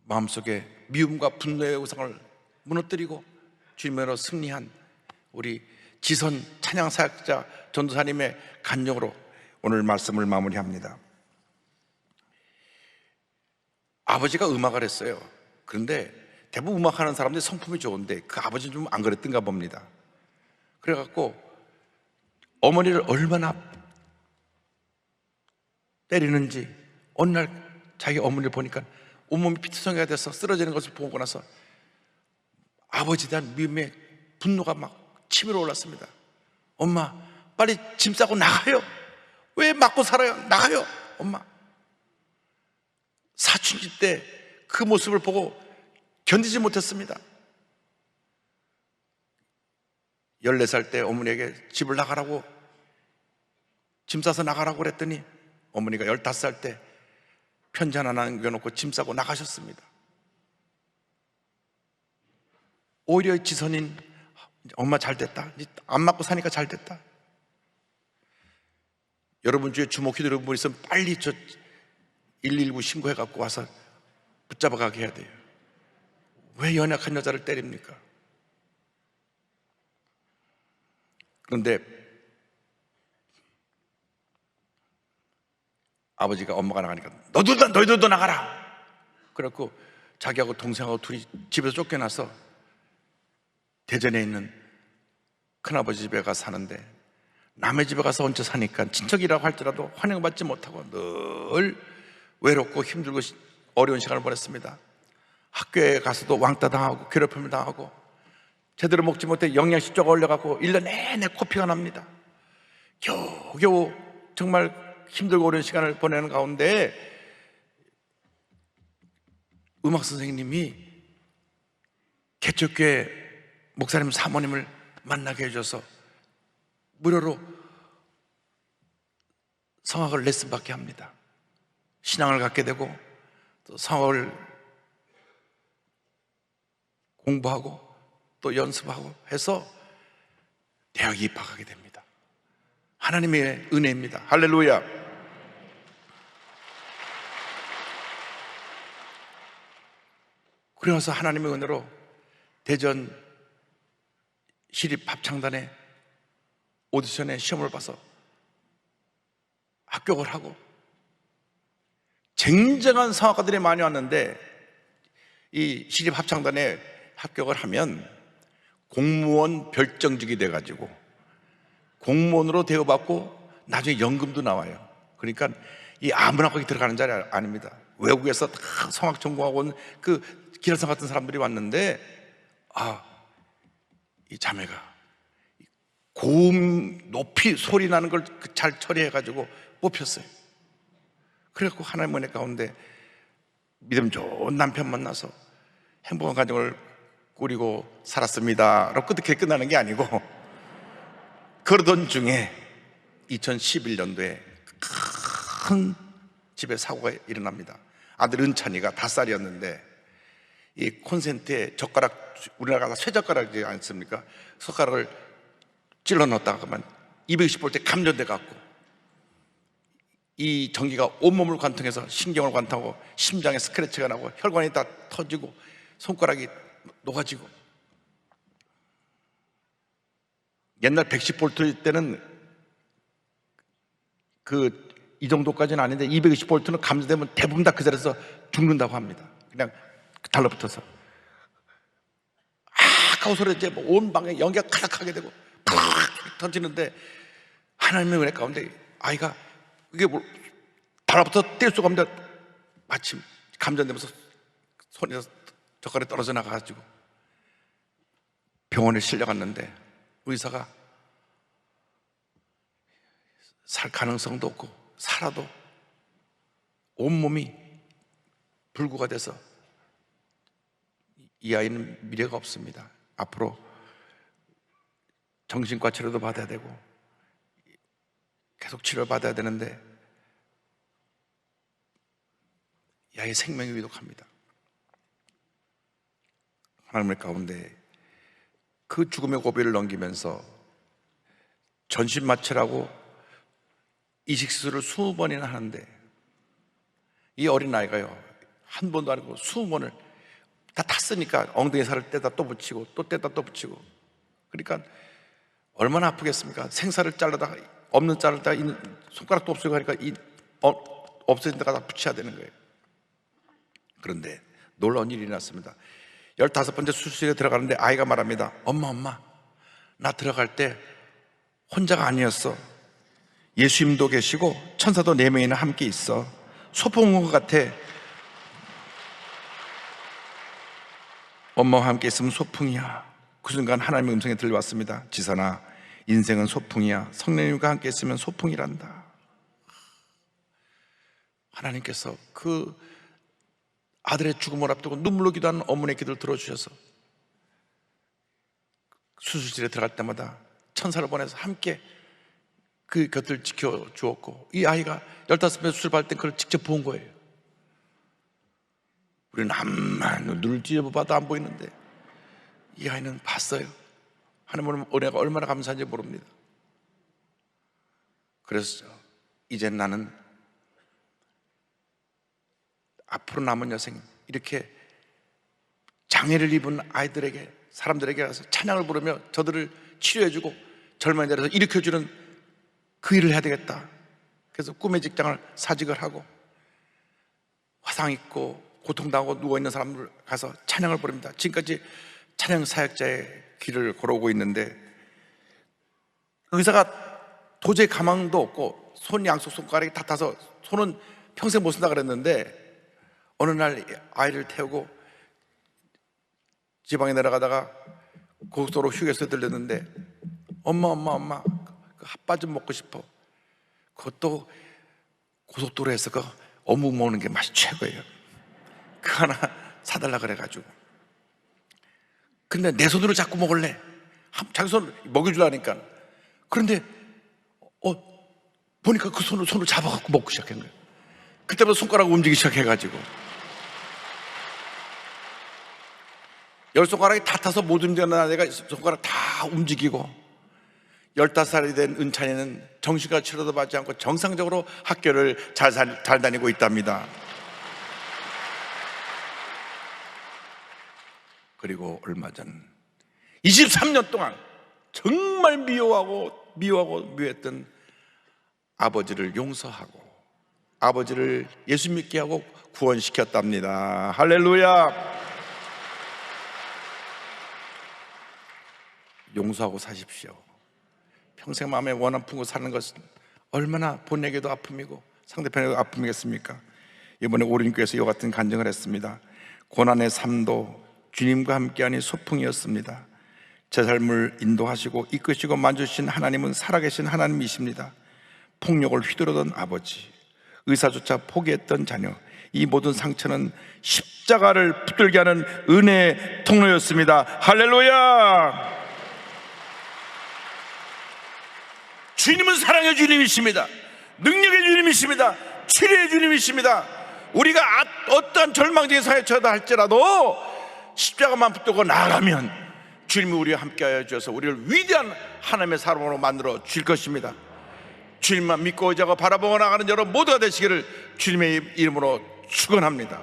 마음속에 미움과 분노의 우상을 무너뜨리고 주님으로 승리한 우리 지선 찬양사역자 전도사님의 간증으로 오늘 말씀을 마무리합니다. 아버지가 음악을 했어요. 그런데 대부분 음악하는 사람들이 성품이 좋은데 그 아버지는 좀 안 그랬던가 봅니다. 그래갖고 어머니를 얼마나 때리는지 어느 날 자기 어머니를 보니까 온몸이 피투성이가 돼서 쓰러지는 것을 보고 나서 아버지에 대한 미움의 분노가 막 치밀어 올랐습니다. 엄마, 빨리 짐 싸고 나가요. 왜 맞고 살아요? 나가요. 엄마. 사춘기 때 그 모습을 보고 견디지 못했습니다. 14살 때 어머니에게 집을 나가라고, 짐 싸서 나가라고 그랬더니 어머니가 15살 때 편지 하나 남겨놓고 짐 싸고 나가셨습니다. 오히려 지선인 엄마 잘 됐다, 안 맞고 사니까 잘 됐다. 여러분 주위에 주목기도 분 있으면 빨리 저 119 신고해갖고 와서 붙잡아가게 해야 돼요. 왜 연약한 여자를 때립니까? 그런데 아버지가 엄마가 나가니까 너희들도 나가라. 그래갖고 자기하고 동생하고 둘이 집에서 쫓겨나서 대전에 있는 큰아버지 집에 가서 사는데, 남의 집에 가서 얹혀 사니까 친척이라고 할지라도 환영받지 못하고 늘 외롭고 힘들고 어려운 시간을 보냈습니다. 학교에 가서도 왕따 당하고 괴롭힘을 당하고 제대로 먹지 못해 영양실조가 올려갖고 1년 내내 코피가 납니다. 겨우겨우 정말 힘들고 어려운 시간을 보내는 가운데 음악 선생님이 개척교회 목사님 사모님을 만나게 해줘서 무료로 성악을 레슨 받게 합니다. 신앙을 갖게 되고 또 성악을 공부하고 또 연습하고 해서 대학에 입학하게 됩니다. 하나님의 은혜입니다. 할렐루야. 그래서 하나님의 은혜로 대전 시립합창단에 오디션에 시험을 봐서 합격을 하고, 쟁쟁한 성악가들이 많이 왔는데 이 시립합창단에 합격을 하면 공무원 별정직이 돼가지고 공무원으로 대우받고 나중에 연금도 나와요. 그러니까 이 아무나 거기 들어가는 자리 아닙니다. 외국에서 다 성악 전공하고 온 그 기라성 같은 사람들이 왔는데, 이 자매가 고음 높이 소리 나는 걸 잘 처리해가지고 뽑혔어요. 그래갖고 하나님의 은혜 가운데 믿음 좋은 남편 만나서 행복한 가정을 꾸리고 살았습니다. 라고 그렇게 끝나는 게 아니고, 그러던 중에 2011년도에 큰 집에 사고가 일어납니다. 아들 은찬이가 5살이었는데 이 콘센트에 젓가락, 우리나라가 쇠젓가락이지 않습니까? 숟가락을 찔러 넣었다가 그만 220V 감전돼 갖고 이 전기가 온몸을 관통해서 신경을 관통하고 심장에 스크래치가 나고 혈관이 다 터지고 손가락이 녹아지고, 옛날 110V 때는 이 정도까지는 아닌데 220V는 감전되면 대부분 다 그 자리에서 죽는다고 합니다. 그냥 달라붙어서 아까운 소리, 이제 온 방에 연기가 가득하게 되고 팍 터지는데, 하나님의 은혜 가운데 아이가 이게 달라붙어 뛸 수가 없는데 마침 감전되면서 손에서 젓가락이 떨어져 나가가지고 병원에 실려갔는데 의사가 살 가능성도 없고 살아도 온몸이 불구가 돼서 이 아이는 미래가 없습니다. 앞으로 정신과 치료도 받아야 되고 계속 치료를 받아야 되는데 이 아이의 생명이 위독합니다. 하나님의 가운데 그 죽음의 고비를 넘기면서 전신마취라고 이식수술을 20번이나 하는데 이 어린아이가요, 한 번도 아니고 20번을 다 탔으니까 엉덩이 살을 떼다 또 붙이고 또 떼다 또 붙이고. 그러니까 얼마나 아프겠습니까? 생살을 잘라다가 없는 자르다가 있는 손가락도 없어지고 하니까 없어진 데가 다 붙여야 되는 거예요. 그런데 놀라운 일이 났습니다. 15번째 수술실에 들어가는데 아이가 말합니다. 엄마, 나 들어갈 때 혼자가 아니었어. 예수님도 계시고 천사도 4명이나 함께 있어. 소풍 온 것 같아. 엄마와 함께 있으면 소풍이야. 그 순간 하나님의 음성이 들려왔습니다. 지선아, 인생은 소풍이야. 성령님과 함께 있으면 소풍이란다. 하나님께서 그 아들의 죽음을 앞두고 눈물로 기도하는 어머니의 기도를 들어주셔서 수술실에 들어갈 때마다 천사를 보내서 함께 그 곁을 지켜주었고, 이 아이가 15번 수술 받을 때 그걸 직접 본 거예요. 우리는 암만 눈을 뒤집어봐도 안 보이는데 이 아이는 봤어요. 하나님의 은혜가 얼마나 감사한지 모릅니다. 그래서 이제 나는 앞으로 남은 여생 이렇게 장애를 입은 아이들에게, 사람들에게 가서 찬양을 부르며 저들을 치료해주고 젊은 자리에서 일으켜주는 그 일을 해야 되겠다. 그래서 꿈의 직장을 사직을 하고 화상 입고 고통당하고 누워있는 사람들 가서 찬양을 부릅니다. 지금까지 찬양 사역자의 길을 걸어오고 있는데, 의사가 도저히 가망도 없고 손 양쪽 손가락이 다 타서 손은 평생 못 쓴다 그랬는데, 어느 날 아이를 태우고 지방에 내려가다가 고속도로 휴게소에 들렸는데, 엄마 그 핫바 좀 먹고 싶어. 그것도 고속도로에서 그 어묵 먹는 게 맛이 최고예요. 그 하나 사달라 그래가지고. 근데 내 손으로 자꾸 먹을래. 자기 손 먹여주려니까. 그런데 보니까 그 손을 잡아갖고 먹기 시작한 거예요. 그때부터 손가락 움직이기 시작해가지고 10손가락이 다 타서 못 움직이는 애가 손가락 다 움직이고, 15살이 된 은찬이는 정시가 치료도 받지 않고 정상적으로 학교를 잘 다니고 있답니다. 그리고 얼마 전 23년 동안 정말 미워했던 아버지를 용서하고 아버지를 예수 믿게 하고 구원시켰답니다. 할렐루야. 용서하고 사십시오. 평생 마음에 원한 품고 사는 것은 얼마나 본에게도 아픔이고 상대편에게도 아픔이겠습니까? 이번에 오륜교에서 이와 같은 간증을 했습니다. 고난의 삶도 주님과 함께하니 소풍이었습니다. 제 삶을 인도하시고 이끄시고 만져주신 하나님은 살아계신 하나님이십니다. 폭력을 휘두르던 아버지, 의사조차 포기했던 자녀, 이 모든 상처는 십자가를 붙들게 하는 은혜의 통로였습니다. 할렐루야. 주님은 사랑의 주님이십니다. 능력의 주님이십니다. 치료의 주님이십니다. 우리가 어떠한 절망적인 상황에 처하다 할지라도 십자가만 붙들고 나아가면 주님이 우리와 함께하여 주셔서 우리를 위대한 하나님의 사람으로 만들어 주실 것입니다. 주님만 믿고 의지하고 바라보고 나가는 여러분 모두가 되시기를 주님의 이름으로 축원합니다.